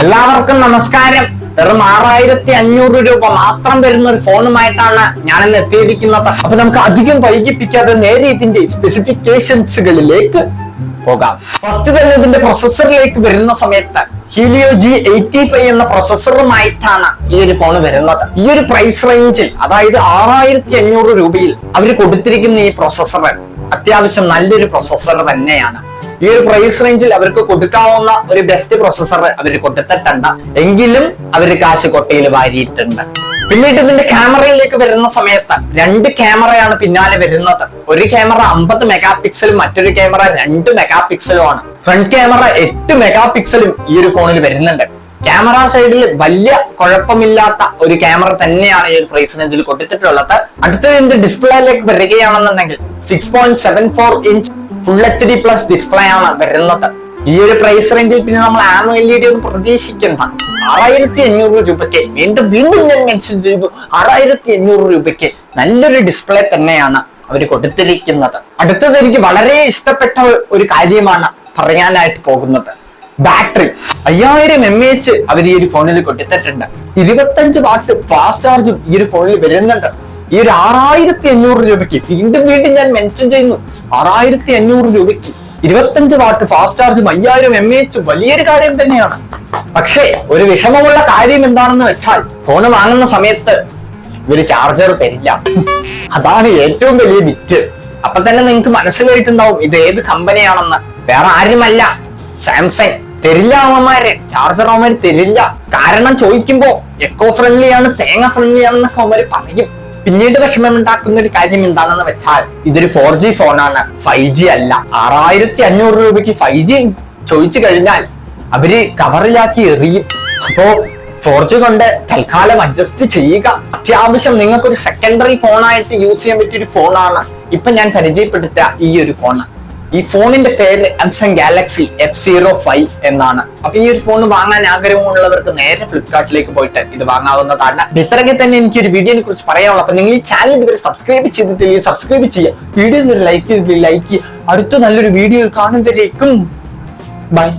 എല്ലാവർക്കും നമസ്കാരം. വെറും 6500 രൂപ മാത്രം വരുന്ന ഒരു ഫോണുമായിട്ടാണ് ഞാനിന്ന് എത്തിയിരിക്കുന്നത്. അപ്പൊ നമുക്ക് അധികം വൈകിപ്പിക്കാതെ നേരെ ഇതിന്റെ സ്പെസിഫിക്കേഷൻസുകളിലേക്ക് പോകാം. ഫസ്റ്റ് തന്നെ ഇതിന്റെ പ്രൊസസ്സറിലേക്ക് വരുന്ന സമയത്ത് ഹീലിയോ G85 എന്ന പ്രൊസസ്സറുമായിട്ടാണ് ഈ ഒരു ഫോൺ വരുന്നത്. ഈ ഒരു പ്രൈസ് റേഞ്ചിൽ, അതായത് 6500 രൂപയിൽ അവർ കൊടുത്തിരിക്കുന്ന ഈ പ്രൊസസ്സർ അത്യാവശ്യം നല്ലൊരു പ്രൊസസ്സർ തന്നെയാണ്. ഈ ഒരു പ്രൈസ് റേഞ്ചിൽ അവർക്ക് കൊടുക്കാവുന്ന ഒരു ബെസ്റ്റ് പ്രൊസസ്സർ അവർ കൊടുത്തിട്ടുണ്ട്. എങ്കിലും അവർ കാശ് കൊട്ടയിൽ വാരിയിട്ടുണ്ട്. പിന്നീട് ഇതിന്റെ ക്യാമറയിലേക്ക് വരുന്ന സമയത്ത് 2 ക്യാമറയാണ് പിന്നാലെ വരുന്നത്. ഒരു ക്യാമറ 50 മെഗാ പിക്സലും മറ്റൊരു ക്യാമറ 2 മെഗാ പിക്സലും ആണ്. ഫ്രണ്ട് ക്യാമറ 8 മെഗാ പിക്സലും ഈ ഒരു ഫോണിൽ വരുന്നുണ്ട്. ക്യാമറ സൈഡിൽ വലിയ കുഴപ്പമില്ലാത്ത ഒരു ക്യാമറ തന്നെയാണ് ഈ ഒരു പ്രൈസ് റേഞ്ചിൽ കൊടുത്തിട്ടുള്ളത്. അടുത്തത് ഇതിന്റെ ഡിസ്പ്ലേയിലേക്ക് വരികയാണെന്നുണ്ടെങ്കിൽ 6.74 inch full HD plus display ആണ് വരുന്നത്. ഈ ഒരു പ്രൈസ് റേഞ്ചിൽ പിന്നെ നമ്മൾ AMOLED ഒന്നും പ്രതീക്ഷിക്കണ്ട. 6500 രൂപയ്ക്ക് വീണ്ടും ഞാൻ മെൻഷൻ ചെയ്തു, 6500 രൂപയ്ക്ക് നല്ലൊരു ഡിസ്പ്ലേ തന്നെയാണ് അവർ കൊടുത്തിരിക്കുന്നത്. അടുത്തത് എനിക്ക് വളരെ ഇഷ്ടപ്പെട്ട ഒരു കാര്യമാണ് പറയാനായിട്ട് പോകുന്നത്. ബാറ്ററി 5000 mAh അവർ ഈ ഒരു ഫോണിൽ കൊടുത്തിട്ടുണ്ട്. 25 വാട്ട് ഫാസ്റ്റ് ചാർജും ഈ ഒരു ഫോണിൽ വരുന്നുണ്ട്. ഈ ഒരു 6500 രൂപയ്ക്ക് വീണ്ടും ഞാൻ മെൻഷൻ ചെയ്യുന്നു, 6500 രൂപയ്ക്ക് 25 വാട്ട് ഫാസ്റ്റ് ചാർജും 5000 mAh വലിയൊരു കാര്യം തന്നെയാണ്. പക്ഷേ ഒരു വിഷമമുള്ള കാര്യം എന്താണെന്ന് വെച്ചാൽ, ഫോൺ വാങ്ങുന്ന സമയത്ത് ഇവര് ചാർജർ തരില്ല. അതാണ് ഏറ്റവും വലിയ ബിറ്റ്. അപ്പൊ തന്നെ നിങ്ങൾക്ക് മനസ്സിലായിട്ടുണ്ടാവും ഇത് ഏത് കമ്പനിയാണെന്ന്. വേറെ ആരുമല്ല, സാംസങ്. തരില്ല അവന്മാര്, ചാർജർ അവന്മാര് തരില്ല. കാരണം ചോദിക്കുമ്പോ എക്കോ ഫ്രണ്ട്ലി ആണ്, തേങ്ങ ഫ്രണ്ട്ലി ആണെന്നൊക്കെ അവന്മാര് പറയും. പിന്നീട് വിഷമമുണ്ടാക്കുന്ന ഒരു കാര്യം എന്താണെന്ന് വെച്ചാൽ, ഇതൊരു 4G ഫോണാണ്, 5G അല്ല. 6500 രൂപയ്ക്ക് 5G ചോദിച്ചു കഴിഞ്ഞാൽ അവര് കവറിലാക്കി എറിയും. അപ്പോ 4G കൊണ്ട് തൽക്കാലം അഡ്ജസ്റ്റ് ചെയ്യുക. അത്യാവശ്യം നിങ്ങൾക്കൊരു സെക്കൻഡറി ഫോണായിട്ട് യൂസ് ചെയ്യാൻ പറ്റിയൊരു ഫോണാണ് ഇപ്പൊ ഞാൻ പരിചയപ്പെടുത്ത ഈ ഒരു ഫോൺ. ഈ ഫോണിന്റെ പേര് സാംസങ് ഗാലക്സി F05 എന്നാണ്. അപ്പൊ ഈ ഒരു ഫോൺ വാങ്ങാൻ ആഗ്രഹമുള്ളവർക്ക് നേരെ ഫ്ലിപ്കാർട്ടിലേക്ക് പോയിട്ട് ഇത് വാങ്ങാവുന്നതാണ്. ഇത്രയൊക്കെ തന്നെ എനിക്ക് ഒരു വീഡിയോനെ കുറിച്ച് പറയാനുള്ളൂ. അപ്പൊ നിങ്ങൾ ഈ ചാനൽ ഇതുവരെ സബ്സ്ക്രൈബ് ചെയ്തിട്ടില്ലെങ്കിൽ സബ്സ്ക്രൈബ് ചെയ്യുക, വീഡിയോ ലൈക്ക് ചെയ്തിട്ടില്ല ലൈക്ക് ചെയ്യുക. അടുത്ത നല്ലൊരു വീഡിയോ കാണുമ്പോഴേക്കും ബൈ.